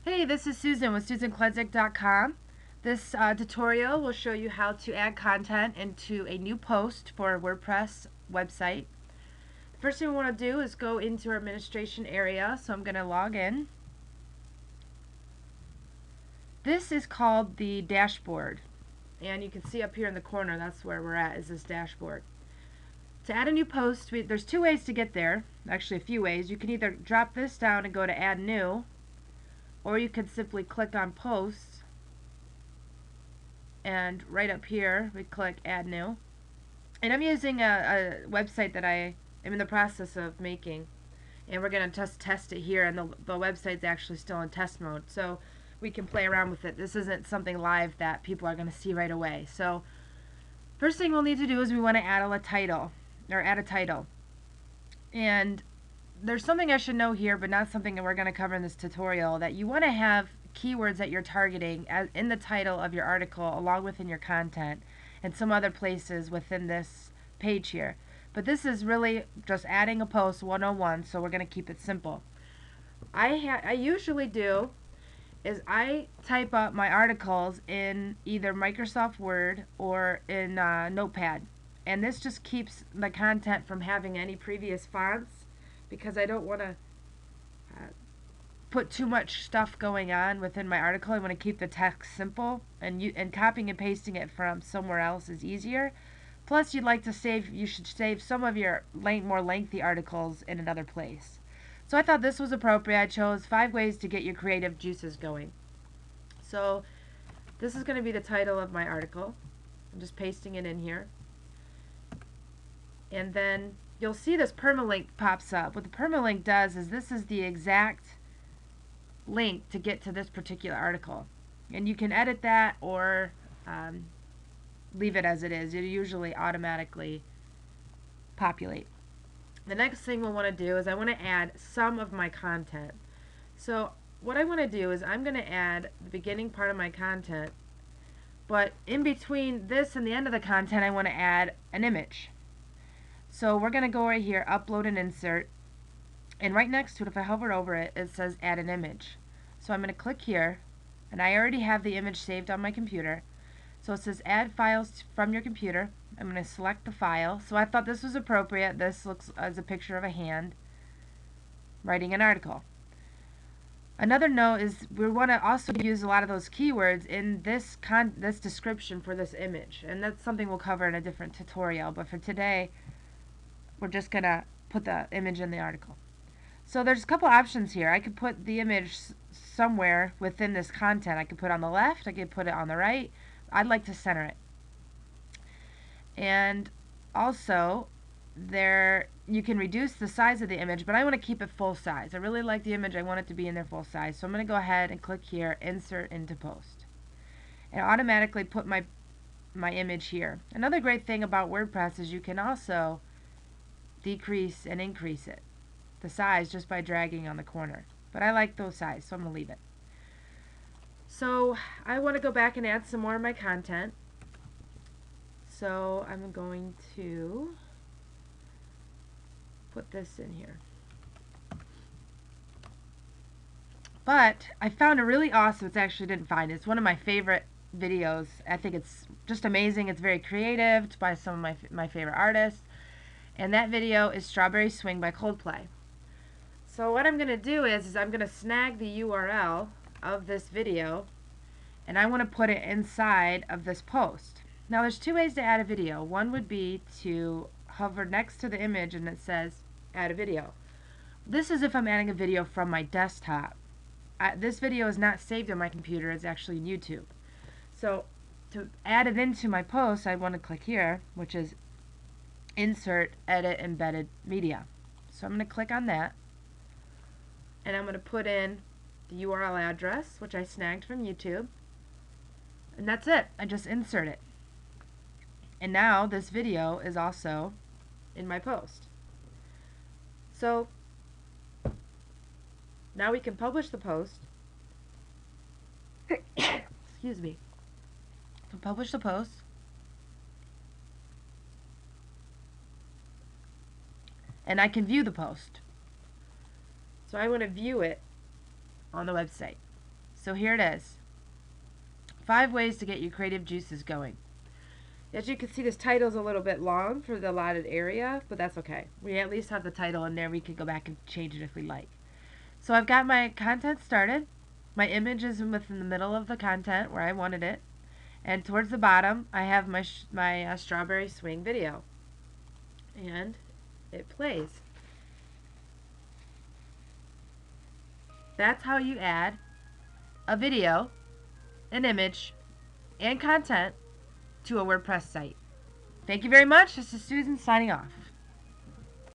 Hey, this is Susan with SusanKledzik.com. This tutorial will show you how to add content into a new post for a WordPress website. The first thing we want to do is go into our administration area, so I'm going to log in. This is called the dashboard, and you can see up here in the corner, that's where we're at, is this dashboard. To add a new post, there's two ways to get there, actually a few ways. You can either drop this down and go to Add New, or you can simply click on Posts, and right up here we click Add New. And I'm using a website that I am in the process of making, and we're going to just test it here, and the website's actually still in test mode, so we can play around with it. This isn't something live that people are going to see right away. So first thing we'll need to do is we want to add a title, and there's something I should know here, but not something that we're going to cover in this tutorial, that you want to have keywords that you're targeting in the title of your article, along within your content, and some other places within this page here. But this is really just adding a post 101, so we're going to keep it simple. I usually do is I type up my articles in either Microsoft Word or in Notepad, and this just keeps the content from having any previous fonts, because I don't want to put too much stuff going on within my article. I want to keep the text simple, and copying and pasting it from somewhere else is easier. Plus, you should save some of your more lengthy articles in another place. So I thought this was appropriate. I chose 5 ways to get your creative juices going. So this is going to be the title of my article. I'm just pasting it in here. And then you'll see this permalink pops up. What the permalink does is this is the exact link to get to this particular article. And you can edit that or leave it as it is. It usually automatically populate. The next thing we'll want to do is I want to add some of my content. So what I want to do is I'm going to add the beginning part of my content, but in between this and the end of the content I want to add an image. So we're going to go right here, upload and insert, and right next to it, if I hover over it, it says add an image. So I'm going to click here, and I already have the image saved on my computer. So it says add files from your computer. I'm going to select the file. So I thought this was appropriate. This looks as a picture of a hand writing an article. Another note is we want to also use a lot of those keywords in this description for this image, and that's something we'll cover in a different tutorial, but for today we're just going to put the image in the article. So there's a couple options here. I could put the image somewhere within this content. I could put it on the left, I could put it on the right. I'd like to center it. And also you can reduce the size of the image, but I want to keep it full size. I really like the image. I want it to be in there full size. So I'm going to go ahead and click here, insert into post. And automatically put my image here. Another great thing about WordPress is you can also decrease and increase it, the size, just by dragging on the corner. But I like those size, so I'm going to leave it. So I want to go back and add some more of my content. So I'm going to put this in here. But I found a really awesome, it's one of my favorite videos. I think it's just amazing. It's very creative. It's by some of my favorite artists. And that video is Strawberry Swing by Coldplay. So what I'm going to do is I'm going to snag the URL of this video, and I want to put it inside of this post. Now there's 2 ways to add a video. One would be to hover next to the image and it says add a video. This is if I'm adding a video from my desktop. This video is not saved on my computer, it's actually in YouTube. So to add it into my post, I want to click here, which is insert edit embedded media. So I'm going to click on that, and I'm going to put in the URL address, which I snagged from YouTube, and that's it. I just insert it. And now this video is also in my post. So now we can publish the post. Excuse me. So publish the post. And I can view the post. So I want to view it on the website. So here it is. 5 ways to get your creative juices going. As you can see, this title's a little bit long for the allotted area, but that's okay. We at least have the title in there. We can go back and change it if we like. So I've got my content started. My image is within the middle of the content where I wanted it. And towards the bottom, I have my strawberry swing video. And it plays. That's how you add a video, an image, and content to a WordPress site. Thank you very much. This is Susan signing off.